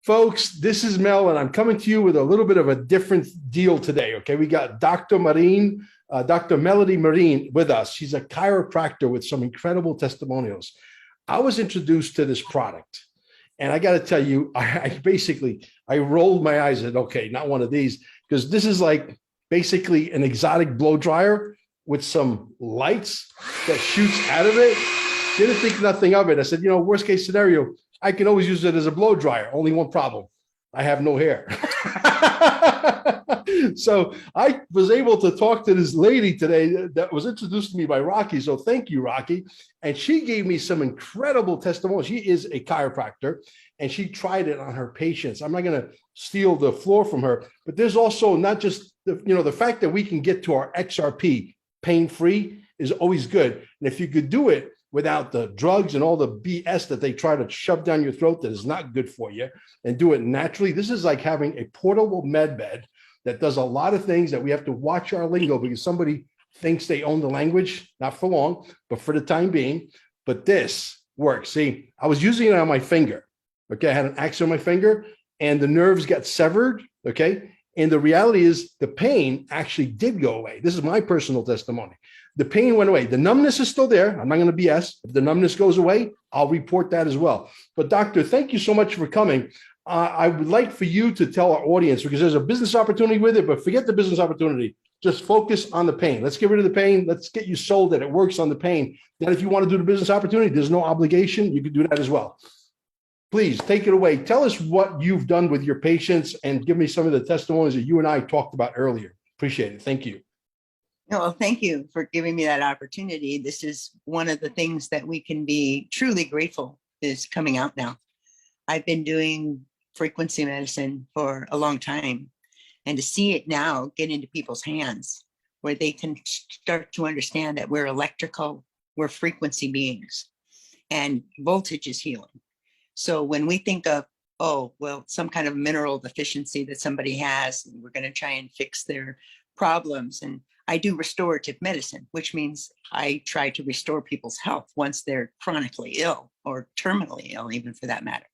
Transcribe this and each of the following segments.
Folks, this is Mel, and I'm coming to you with a little bit of a different deal today. Okay, we got Dr. Melody Marine with us. She's a chiropractor with some incredible testimonials. I was introduced to this product, and I got to tell you, I rolled my eyes at, okay, not one of these, because this is like basically an exotic blow dryer with some lights that shoots out of it. Didn't think nothing of it. I said, worst case scenario, I can always use it as a blow dryer. Only one problem. I have no hair. So I was able to talk to this lady today that was introduced to me by Rocky. So thank you, Rocky. And she gave me some incredible testimonials. She is a chiropractor and she tried it on her patients. I'm not going to steal the floor from her, but there's also not just the fact that we can get to our XRP pain-free is always good. And if you could do it without the drugs and all the BS that they try to shove down your throat that is not good for you, and do it naturally. This is like having a portable med bed that does a lot of things that we have to watch our lingo because somebody thinks they own the language, not for long, but for the time being. But this works. See, I was using it on my finger. Okay, I had an accident on my finger and the nerves got severed. Okay, and the reality is the pain actually did go away. This is my personal testimony. The pain went away. The numbness is still there. I'm not going to BS. If the numbness goes away, I'll report that as well. But doctor, thank you so much for coming. I would like for you to tell our audience, because there's a business opportunity with it, but forget the business opportunity. Just focus on the pain. Let's get rid of the pain. Let's get you sold that it works on the pain. Then if you want to do the business opportunity, there's no obligation. You can do that as well. Please take it away. Tell us what you've done with your patients and give me some of the testimonies that you and I talked about earlier. Appreciate it. Thank you. Well, thank you for giving me that opportunity. This is one of the things that we can be truly grateful is coming out now. I've been doing frequency medicine for a long time, and to see it now get into people's hands where they can start to understand that we're electrical, we're frequency beings, and voltage is healing. So when we think of, oh, well, some kind of mineral deficiency that somebody has, and we're going to try and fix their problems. And I do restorative medicine, which means I try to restore people's health once they're chronically ill or terminally ill, even for that matter.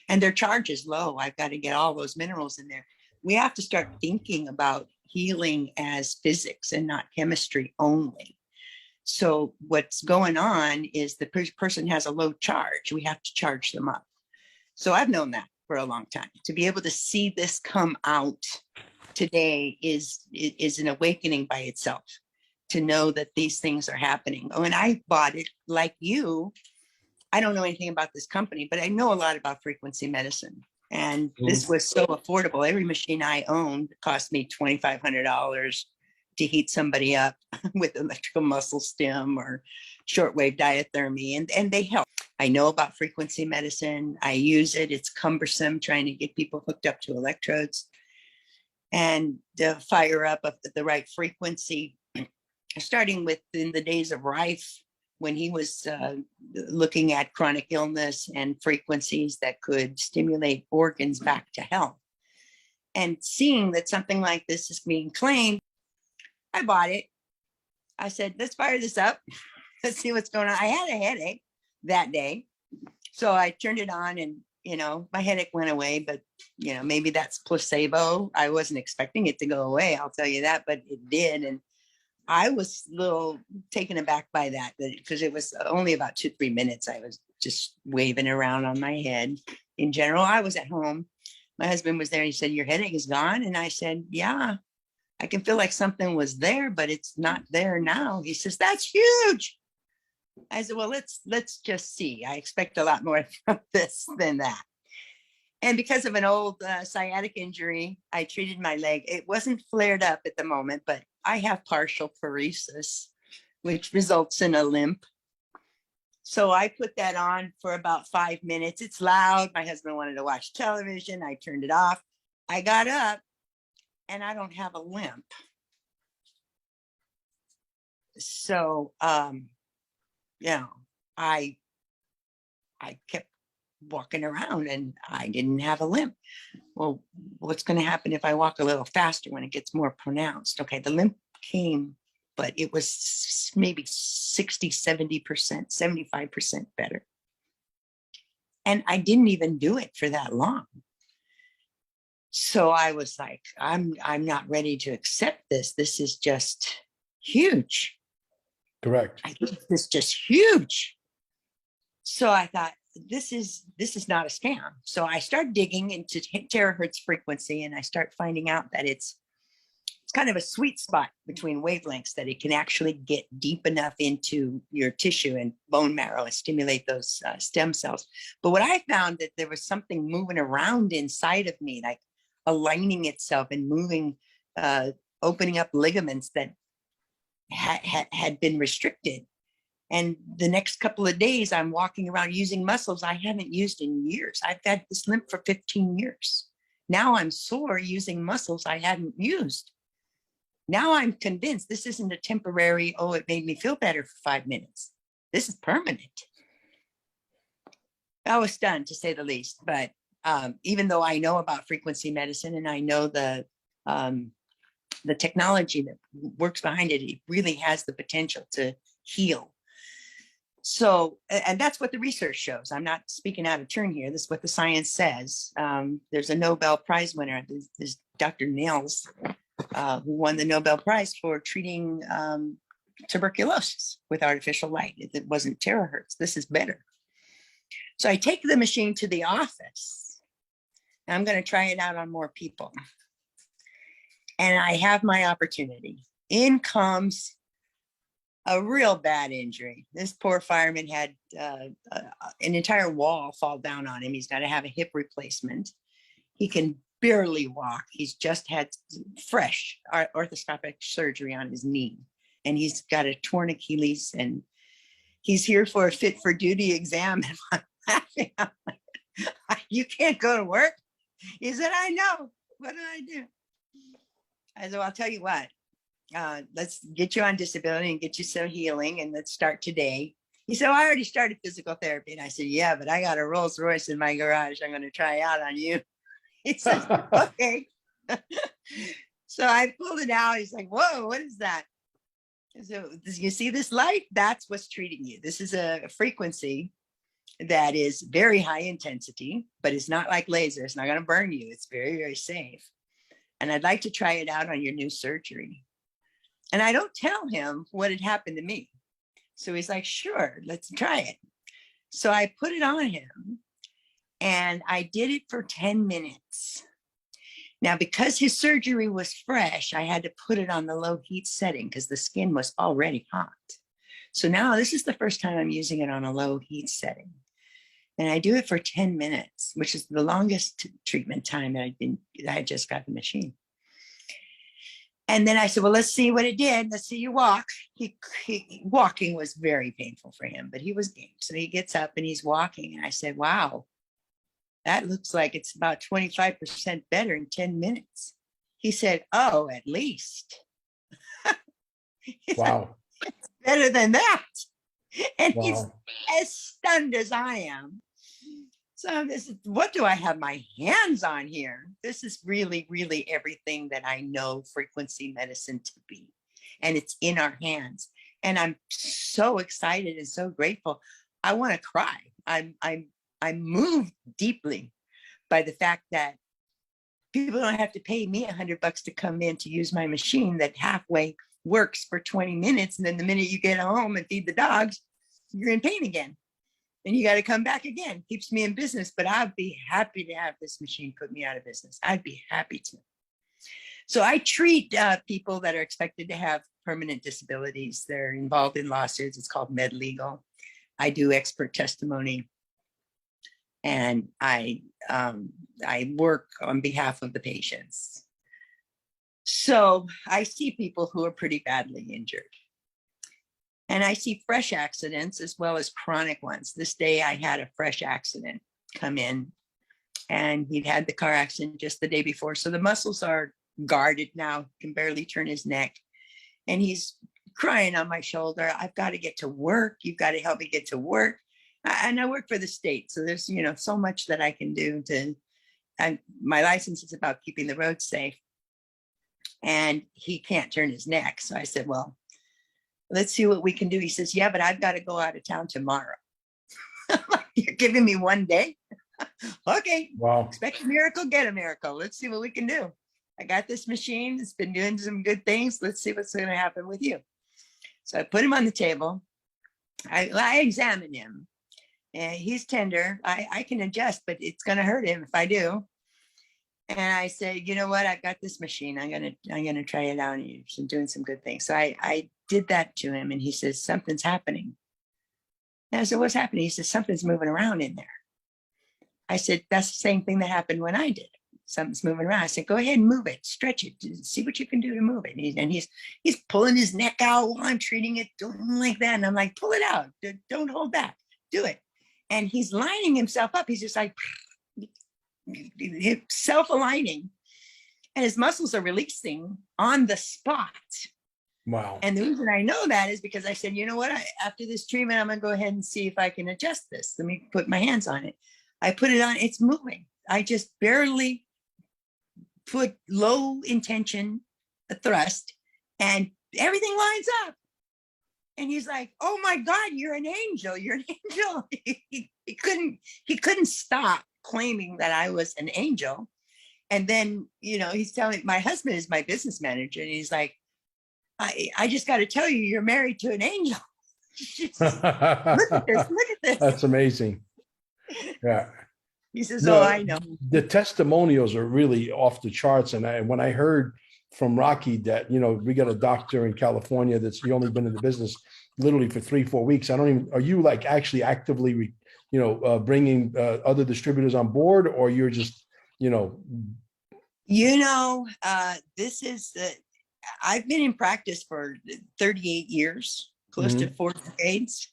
And their charge is low. I've got to get all those minerals in there. We have to start thinking about healing as physics and not chemistry only. So what's going on is the person has a low charge. We have to charge them up. So I've known that for a long time. To be able to see this come out today is an awakening by itself, to know that these things are happening. When I bought it, like you, I don't know anything about this company, but I know a lot about frequency medicine. And this was so affordable. Every machine I owned cost me $2,500 to heat somebody up with electrical muscle stim or shortwave diathermy, and they help. I know about frequency medicine. I use it. It's cumbersome trying to get people hooked up to electrodes and fire up at the right frequency, starting with in the days of Rife, when he was looking at chronic illness and frequencies that could stimulate organs back to health. And seeing that something like this is being claimed, I bought it. I said, let's fire this up. Let's see what's going on. I had a headache that day. So I turned it on and, my headache went away, but, maybe that's placebo. I wasn't expecting it to go away. I'll tell you that, but it did. And I was a little taken aback by that because it was only about 2-3 minutes. I was just waving around on my head. In general, I was at home. My husband was there and he said, your headache is gone. And I said, yeah, I can feel like something was there, but it's not there now. He says, that's huge. I said, well, let's just see. I expect a lot more from this than that. And because of an old sciatic injury, I treated my leg. It wasn't flared up at the moment, but I have partial paresis, which results in a limp. So I put that on for about 5 minutes. It's loud. My husband wanted to watch television. I turned it off. I got up and I don't have a limp. So, I kept walking around and I didn't have a limp. Well, what's going to happen if I walk a little faster when it gets more pronounced? Okay, the limp came, but it was maybe 60, 70%, 75% better. And I didn't even do it for that long. So I was like, I'm not ready to accept this. This is just huge. Correct. I think this is just huge. So I thought, this is not a scam. So I start digging into terahertz frequency, and I start finding out that it's kind of a sweet spot between wavelengths, that it can actually get deep enough into your tissue and bone marrow and stimulate those stem cells. But what I found, that there was something moving around inside of me, like aligning itself and moving, opening up ligaments that had been restricted. And the next couple of days, I'm walking around using muscles I haven't used in years. I've had this limp for 15 years. Now I'm sore using muscles I hadn't used. Now I'm convinced this isn't a temporary, oh, it made me feel better for 5 minutes. This is permanent. I was stunned, to say the least. But even though I know about frequency medicine and I know the technology that works behind it, it really has the potential to heal. So, and that's what the research shows. I'm not speaking out of turn here. This is what the science says. There's a Nobel Prize winner, this Dr. Niels, who won the Nobel Prize for treating tuberculosis with artificial light. It wasn't terahertz. This is better. So I take the machine to the office. And I'm going to try it out on more people. And I have my opportunity. In comes a real bad injury. This poor fireman had an entire wall fall down on him. He's got to have a hip replacement. He can barely walk. He's just had fresh orthoscopic surgery on his knee, and he's got a torn Achilles, and he's here for a fit for duty exam. And I'm laughing. I'm like, you can't go to work? He said, I know. What did I do? I said, well, I'll tell you what. Let's get you on disability and get you some healing, and let's start today. He said, well, I already started physical therapy. And I said, yeah, but I got a Rolls Royce in my garage I'm going to try out on you. He says, okay. So I pulled it out. He's like, whoa, what is that? So you see this light? That's what's treating you. This is a frequency that is very high intensity, but it's not like laser. It's not going to burn you. It's very, very safe. And I'd like to try it out on your new surgery. And I don't tell him what had happened to me. So he's like, sure, let's try it. So I put it on him, and I did it for 10 minutes. Now, because his surgery was fresh, I had to put it on the low heat setting because the skin was already hot. So now this is the first time I'm using it on a low heat setting. And I do it for 10 minutes, which is the longest treatment time that I had just got the machine. And then I said, well, let's see what it did. Let's see you walk. Walking was very painful for him, but he was game. So he gets up and he's walking. And I said, wow, that looks like it's about 25% better in 10 minutes. He said, oh, at least. Wow. Like, it's better than that. And Wow. he's as stunned as I am. So this is, what do I have my hands on here? This is really, really everything that I know frequency medicine to be. And it's in our hands. And I'm so excited and so grateful. I want to cry. I'm moved deeply by the fact that people don't have to pay me $100 to come in to use my machine that halfway works for 20 minutes. And then the minute you get home and feed the dogs, you're in pain again. And you got to come back again. Keeps me in business, but I'd be happy to have this machine put me out of business. I'd be happy to. So I treat people that are expected to have permanent disabilities. They're involved in lawsuits. It's called med legal. I do expert testimony, and I work on behalf of the patients. So I see people who are pretty badly injured. And I see fresh accidents as well as chronic ones. This day I had a fresh accident come in, and he'd had the car accident just the day before. So the muscles are guarded now, can barely turn his neck. And he's crying on my shoulder, I've got to get to work. You've got to help me get to work. And I work for the state. So there's, so much that I can do and my license is about keeping the roads safe. And he can't turn his neck. So I said, well, let's see what we can do. He says, yeah, but I've got to go out of town tomorrow. You're giving me one day? Okay, Wow. expect a miracle, get a miracle. Let's see what we can do. I got this machine. It's been doing some good things. Let's see what's going to happen with you. So I put him on the table. I examine him, and he's tender. I can adjust, but it's going to hurt him if I do. And I said, you know what? I've got this machine. I'm gonna try it out. And he's been doing some good things. So I did that to him, and he says something's happening. And I said, what's happening? He says something's moving around in there. I said, that's the same thing that happened when I did it. Something's moving around. I said, go ahead and move it, stretch it, see what you can do to move it. And he's pulling his neck out while I'm treating it, doing like that. And I'm like, pull it out. Don't hold back. Do it. And he's lining himself up. He's just like self-aligning. And his muscles are releasing on the spot. Wow. And the reason I know that is because I said, you know what? After this treatment, I'm going to go ahead and see if I can adjust this. Let me put my hands on it. I put it on. It's moving. I just barely put low intention thrust and everything lines up. And he's like, oh my God, you're an angel. You're an angel. He couldn't stop claiming that I was an angel. And then, he's telling, my husband is my business manager. And he's like, I just got to tell you, you're married to an angel. Look at this. Look at this. That's amazing. Yeah. He says, oh, I know. The testimonials are really off the charts. And when I heard from Rocky that, we got a doctor in California that's only been in the business literally for 3-4 weeks. Are you like actually actively, bringing other distributors on board, or you're just, this is I've been in practice for 38 years, close to 4 decades.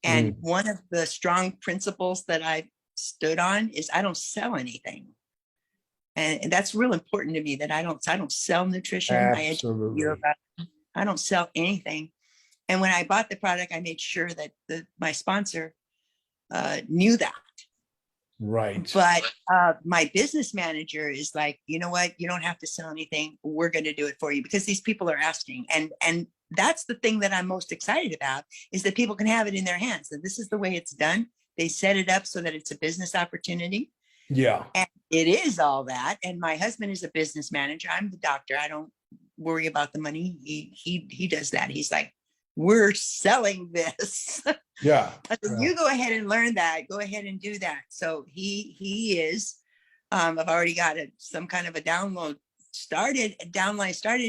And one of the strong principles that I stood on is I don't sell anything. And that's real important to me, that I don't sell nutrition. Absolutely. I don't sell anything. And when I bought the product, I made sure that my sponsor knew that. Right. But my business manager is like, you know what? You don't have to sell anything. We're going to do it for you, because these people are asking. And that's the thing that I'm most excited about, is that people can have it in their hands. And this is the way it's done. They set it up so that it's a business opportunity. Yeah. And it is all that. And my husband is a business manager. I'm the doctor. I don't worry about the money. He does that. He's like, we're selling this. Yeah. You go ahead and learn that. Go ahead and do that. So he is, I've already got some kind of a downline started,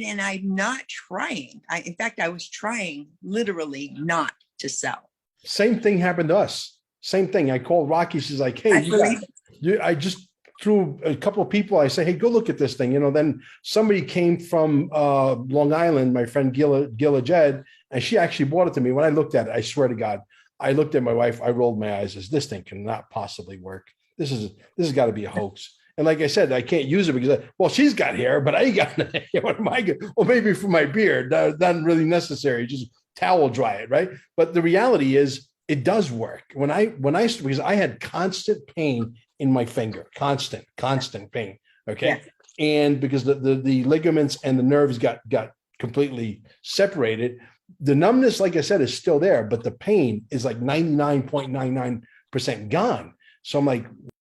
and I'm not trying. In fact, I was trying literally not to sell. Same thing happened to us. Same thing. I called Rocky. She's like, hey, I just threw a couple of people. I say, hey, go look at this thing. Then somebody came from Long Island, my friend Gila Jed, and she actually bought it to me. When I looked at it, I swear to God, I looked at my wife, I rolled my eyes. I said, this thing cannot possibly work. This has got to be a hoax. And like I said, I can't use it because, she's got hair, but I ain't got hair. What am I going? Well, maybe for my beard, not really necessary. Just towel dry it, right? But the reality is, it does work. Because I had constant pain in my finger, constant pain. Okay. Yeah. And because the ligaments and the nerves got completely separated, the numbness, like I said, is still there, but the pain is like 99.99% gone. So I'm like,